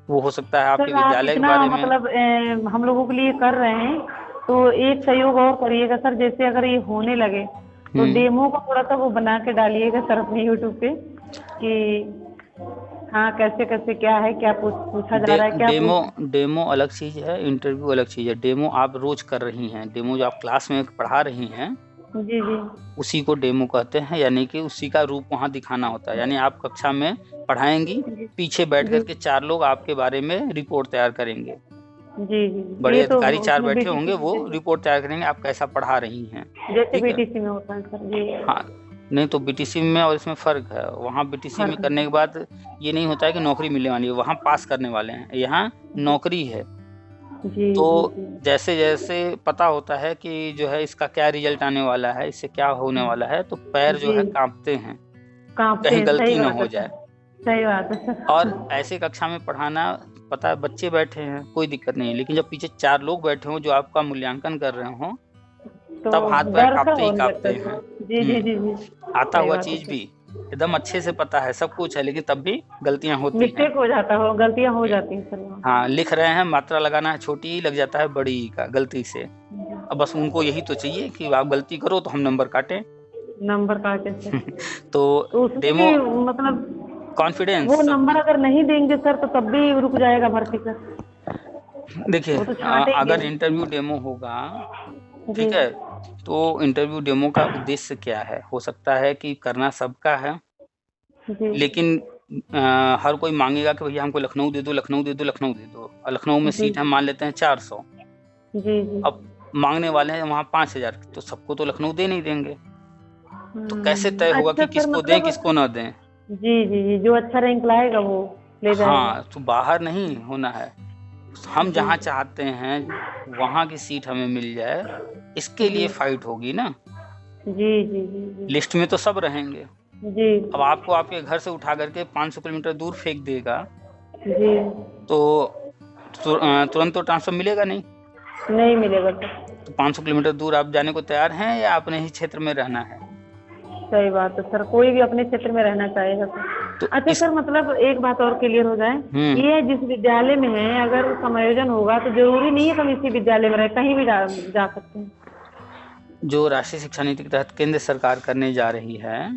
वो हो सकता है आपके विद्यालय के बारे में। मतलब हम लोगों के लिए कर रहे हैं, तो एक सहयोग और करिएगा सर, जैसे अगर ये होने लगे तो डेमो को थोड़ा सा वो बना के डालिएगा सर अपने यूट्यूब पे, कि हाँ, कैसे कैसे क्या है, क्या पूछा जा रहा है, क्या डेमो डेमो अलग चीज है, इंटरव्यू अलग चीज है। डेमो आप रोज कर रही हैं, डेमो जो आप क्लास में पढ़ा रही हैं जी जी उसी को डेमो कहते हैं, यानी कि उसी का रूप वहाँ दिखाना होता है। यानी आप कक्षा में पढ़ाएंगी, पीछे बैठ जी करके 4 लोग आपके बारे में रिपोर्ट तैयार करेंगे। जी जी बड़े ये तो अधिकारी 4 उसमें बैठे होंगे, बीटीसी वो रिपोर्ट तैयार करेंगे आप कैसा पढ़ा रही हैं। जैसे ठीक है, बीटीसी में होता है सर जी। हाँ। नहीं तो बीटीसी में और इसमें फर्क है। वहाँ बीटीसी में फर्क करने के बाद ये नहीं होता है कि नौकरी मिलने वाली है, वहाँ पास करने वाले हैं, यहाँ नौकरी है। जी तो जी जी जैसे जैसे पता होता है कि जो है इसका क्या रिजल्ट आने वाला है, इससे क्या होने वाला है, तो पैर जो है जी कांपते हैं, कांपते कहीं हैं, सही गलती ना बात हो है सर, जाए। सही बात है सर। और ऐसे कक्षा में पढ़ाना, पता है बच्चे बैठे हैं कोई दिक्कत नहीं है, लेकिन जब पीछे 4 लोग बैठे हों जो आपका मूल्यांकन कर रहे हों, तो तब हाथ पैर डर सा कांपते ही होने लगता कांपते है हैं। सर। जी जी जी जी आता सही हुआ बात है चीज सर। भी एकदम अच्छे से पता है, सब कुछ है, लेकिन तब भी गलतियां होती हैं। मिस्टेक हो जाता हो, गलतियां हो जाती हैं सर वहाँ। हाँ, लिख रहे हैं, मात्रा लगाना है छोटी ही, लग जाता है बड़ी का गलती से। अब बस उनको यही तो चाहिए कि आप गलती करो तो हम नंबर काटें। नंबर काटे सर। तो तो उसमें डेमो भी मतलब कॉन्फिडेंस वो नंबर अगर नहीं देंगे सर तो तब भी रुक जाएगा भर्ती सर, देखिए, वो तो छांटेंगे। अगर इंटरव्यू डेमो होगा, जी ठीक है, तो इंटरव्यू डेमो का उद्देश्य क्या है, हो सकता है कि करना सबका है, जी लेकिन हर कोई मांगेगा कि भैया हमको लखनऊ दे दो, लखनऊ दे दो, लखनऊ दे दो, और लखनऊ में जी सीट हम मान लेते हैं 400। जी जी अब मांगने वाले हैं वहाँ 5000, तो सबको तो लखनऊ दे नहीं देंगे, तो कैसे तय होगा अच्छा कि सर किसको दें मतलब किसको ना दें। जी जी जी जो अच्छा रैंक लाएगा वो ले जाएगा। हाँ, तो बाहर नहीं होना है, हम जी जहाँ चाहते हैं वहाँ की सीट हमें मिल जाए, इसके लिए जी फाइट होगी ना। जी जी जी लिस्ट में तो सब रहेंगे, जी अब आपको आपके घर से उठा करके 500 किलोमीटर दूर फेंक देगा, जी तो तुरंत तो ट्रांसफर मिलेगा नहीं। नहीं मिलेगा सर, तो 500 किलोमीटर दूर आप जाने को तैयार हैं या अपने ही क्षेत्र में रहना है? सही बात है सर, कोई भी अपने क्षेत्र में रहना चाहेगा सर। तो अच्छा इस सर मतलब एक बात और क्लियर हो जाए, हम्म ये जिस विद्यालय में है अगर समायोजन होगा तो जरूरी नहीं है कि हम इसी विद्यालय में रहे, कहीं भी जा सकते हैं। जो राष्ट्रीय शिक्षा नीति के तहत केंद्र सरकार करने जा रही है,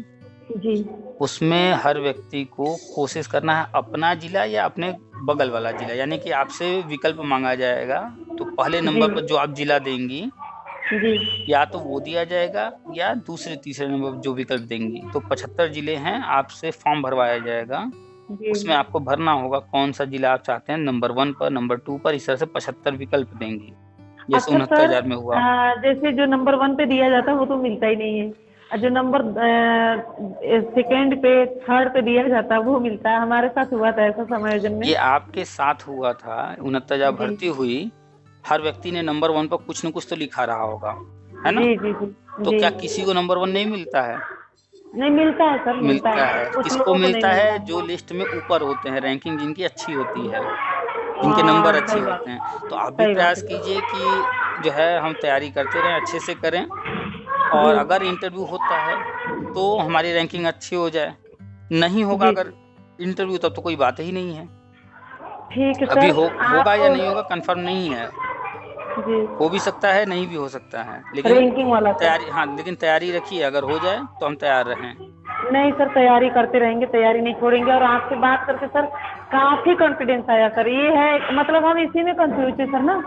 जी उसमें हर व्यक्ति को कोशिश करना है अपना जिला या अपने बगल वाला जिला, यानी कि आपसे विकल्प मांगा जाएगा, तो पहले जी नंबर पर जो आप जिला देंगी जी या तो वो दिया जाएगा, या दूसरे तीसरे नंबर पर जो विकल्प देंगी। तो 75 जिले हैं, आपसे फॉर्म भरवाया जाएगा, जी उसमें आपको भरना होगा कौन सा जिला आप चाहते हैं, नंबर 1 पर, नंबर 2 पर, इस तरह से 75 विकल्प देंगी, जैसे अच्छा सर 69,000 में हुआ। जैसे जो नंबर 1 पे दिया जाता है वो तो मिलता ही नहीं है, और जो नंबर सेकंड पे थर्ड पे दिया जाता है वो मिलता है। हमारे साथ हुआ था ऐसा समायोजन में। ये आपके साथ हुआ था, 69,000 जी भर्ती हुई, हर व्यक्ति ने नंबर 1 पर कुछ न कुछ तो लिखा रहा होगा, है ना? जी जी जी तो जी क्या किसी को नंबर 1 नहीं मिलता है? नहीं मिलता है सर, मिलता मिलता है है। कुछ किसको लोगों को नहीं मिलता है? मिलता जो लिस्ट में ऊपर होते हैं, रैंकिंग जिनकी अच्छी होती है, है। जिनके नंबर हाँ अच्छे सही बात, होते हैं। तो आप भी सही बात प्रयास है कीजिए कि जो है हम तैयारी करते रहें, अच्छे से करें, और जी अगर इंटरव्यू होता है तो हमारी रैंकिंग अच्छी हो जाए, नहीं होगा जी अगर इंटरव्यू तब तो कोई बात ही नहीं है। ठीक है अभी सर होगा या आप नहीं होगा कंफर्म नहीं है, जी हो भी सकता है नहीं भी हो सकता है, लेकिन रैंकिंग वाला सर। तैयारी, हाँ, लेकिन तैयारी रखिए, अगर हो जाए तो हम तैयार रहें। नहीं सर तैयारी करते रहेंगे, तैयारी नहीं छोड़ेंगे। और आपसे बात करके सर काफी कॉन्फिडेंस आया सर, ये है मतलब हम इसी में कंफ्यूज थे सर ना,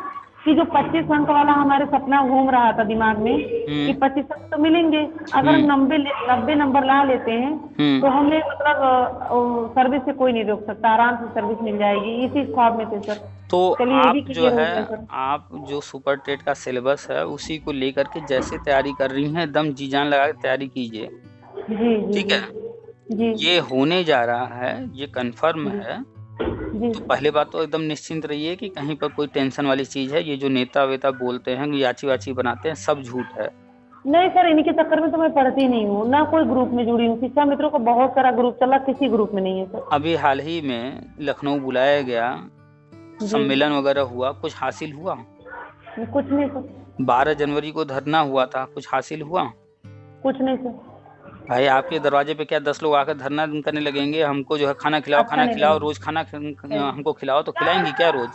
कि जो 25 अंक वाला हमारे सपना घूम रहा था दिमाग में कि 25 अंक तो मिलेंगे, अगर हम 90 नंबर ला लेते हैं तो हमें मतलब सर्विस से कोई नहीं रोक सकता, आराम से सर्विस मिल जाएगी, इसी ख्वाब में थे सर। तो चलिए ये आप भी जो क्लियर हो है, गया सर। आप जो सुपर टेट का सिलेबस है उसी को लेकर के जैसे तैयारी कर रही हैं, एकदम जी जान लगा के तैयारी कीजिए, जी जी ठीक है? जी ये होने जा रहा है, ये कंफर्म जी है। जी तो पहले बात तो एकदम निश्चिंत रहिए कि कहीं पर कोई टेंशन वाली चीज है, ये जो नेता वेता बोलते हैं, याची वाची बनाते हैं, सब झूठ है। नहीं सर इन्हीं के चक्कर में तो मैं पढ़ती ही नहीं हूँ, ना कोई ग्रुप में जुड़ी हूँ। शिक्षा मित्रों का बहुत सारा ग्रुप चला, किसी ग्रुप में नहीं है सर। अभी हाल ही में लखनऊ बुलाया गया, जी सम्मेलन वगैरह हुआ, कुछ हासिल हुआ? कुछ नहीं सर, 12 जनवरी को धरना हुआ था, कुछ हासिल हुआ? कुछ नहीं सर। भाई आपके दरवाजे पे क्या 10 लोग आकर धरना करने लगेंगे, हमको जो है खाना खिलाओ, अच्छा खाना नहीं खिलाओ, लगा। रोज खाना हमको खिलाओ, तो खिलाएंगी क्या रोज?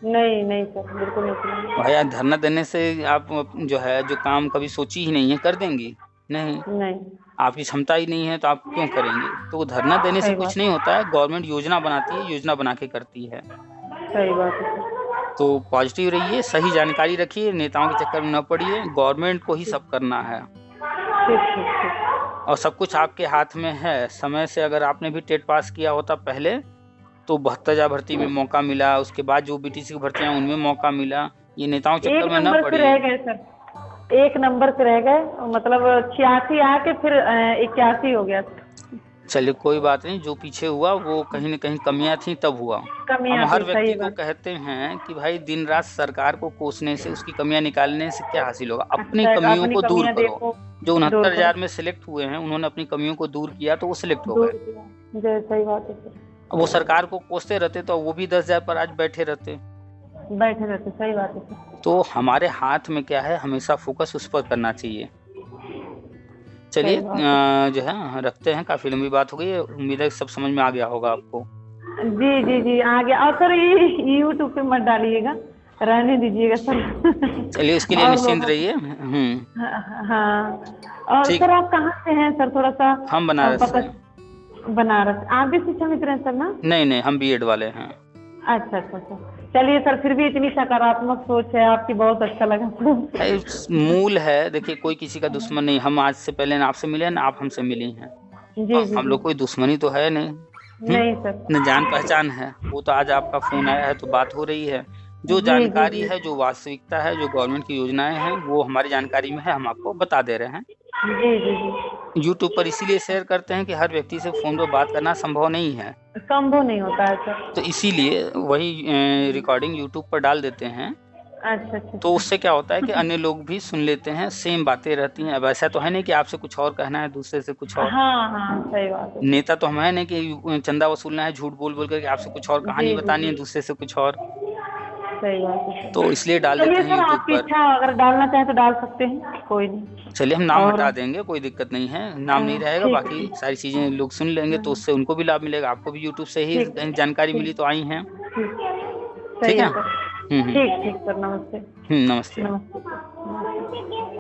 नहीं नहीं सर बिल्कुल नहीं सुना। भाई यार, धरना देने से आप जो है जो काम कभी सोची ही नहीं है कर देंगी। नहीं, नहीं, आपकी क्षमता ही नहीं है तो आप क्यों करेंगे? तो धरना देने से सही कुछ बात, नहीं होता है, गवर्नमेंट योजना बनाती है, योजना बना के करती है। सही बात है सर। तो पॉजिटिव रहिए, सही जानकारी रखिए, नेताओं के चक्कर में न पड़िए, गवर्नमेंट को ही सब करना है ठीक, ठीक, ठीक। और सब कुछ आपके हाथ में है। समय से अगर आपने भी टेट पास किया होता पहले, तो 72,000 भर्ती में मौका मिला, उसके बाद जो बीटीसी की भर्तियां उनमें मौका मिला। ये नेताओं के चक्कर एक में न नंबर से रह पड़िए। गए सर, एक नंबर से रह गए, मतलब 86 आके फिर 81 हो गया। चलिए कोई बात नहीं, जो पीछे हुआ वो कहीं न कहीं कमियां थी तब हुआ। हम कमियां हर थी, व्यक्ति सही को बात। कहते हैं कि भाई दिन रात सरकार को कोसने से, उसकी कमियां निकालने से क्या हासिल होगा? अपनी अच्छा, कमियों अपनी को दूर कमियां करो। देखो, जो दूर 69,000 करो, में सिलेक्ट हुए हैं, उन्होंने अपनी कमियों को दूर किया तो वो सिलेक्ट हो दूर गए। किया। जय, सही बात है सर। अब वो सरकार को कोसते रहते तो वो भी 10,000 पर आज बैठे रहते। बैठे रहते, सही बात है सर। तो हमारे हाथ में क्या है, हमेशा फोकस उस पर करना चाहिए। चलिए सही बात है। जो है रखते हैं, काफी लंबी बात हो गई है, उम्मीद है सब समझ में आ गया होगा आपको। जी जी जी, आ गया। और सर ये यूट्यूब पे मत डालिएगा, रहने दीजिएगा सर। चलिए उसके लिए और निश्चिंत लोगों रहिए। हाँ, और ठीक। सर आप कहाँ से हैं सर, थोड़ा सा हम बनारस पता। से। बनारस, आप भी शिक्षा मित्र हैं सर ना? नहीं, हम बीएड वाले हैं। अच्छा अच्छा अच्छा, चलिए सर, फिर भी इतनी सकारात्मक सोच है आपकी, बहुत अच्छा लगा। है, मूल है, देखिए कोई किसी का दुश्मन नहीं। हम आज से पहले ना आपसे मिले ना आप हमसे मिली हैं, जी और जी हम जी। लोग कोई दुश्मनी तो है नहीं। नहीं सर। न जान पहचान है, वो तो आज आपका फोन आया है तो बात हो रही है। जो जी जी जानकारी जी है, जो वास्तविकता है, जो गवर्नमेंट की योजनाएं हैं, वो हमारी जानकारी में है, हम आपको बता दे रहे हैं। जी जी जी। यूट्यूब पर इसीलिए शेयर करते हैं कि हर व्यक्ति से फोन पर बात करना संभव नहीं है, संभव नहीं होता है सर। तो इसीलिए वही रिकॉर्डिंग यूट्यूब पर डाल देते हैं। अच्छा अच्छा तो अच्छा। उससे क्या होता है कि अन्य लोग भी सुन लेते हैं, सेम बातें रहती हैं। अब ऐसा तो है नहीं कि आपसे कुछ और कहना है, दूसरे से कुछ और। हाँ हाँ, सही बात है। नेता तो हम है नहीं कि चंदा वसूलना है, झूठ बोल बोल करके आपसे कुछ और कहानी जी जी बतानी है, जी, दूसरे से कुछ और। सही बात है तो सर। इसलिए डाल देते चलिए हैं सर, यूट्यूब आपकी पर। इच्छा, अगर डालना चाहें तो डाल सकते हैं, कोई नहीं। चलिए हम नाम और हटा देंगे, कोई दिक्कत नहीं है, नाम नहीं रहेगा, ठीक बाकी ठीक। सारी चीजें लोग सुन लेंगे तो उससे उनको भी लाभ मिलेगा, आपको भी यूट्यूब से ही ठीक कहीं जानकारी मिली ठीक तो आई हैं। ठीक, सही ठीक है। है सर। ठीक ठीक सर, नमस्ते। नमस्ते। नमस्ते सर, नमस्ते।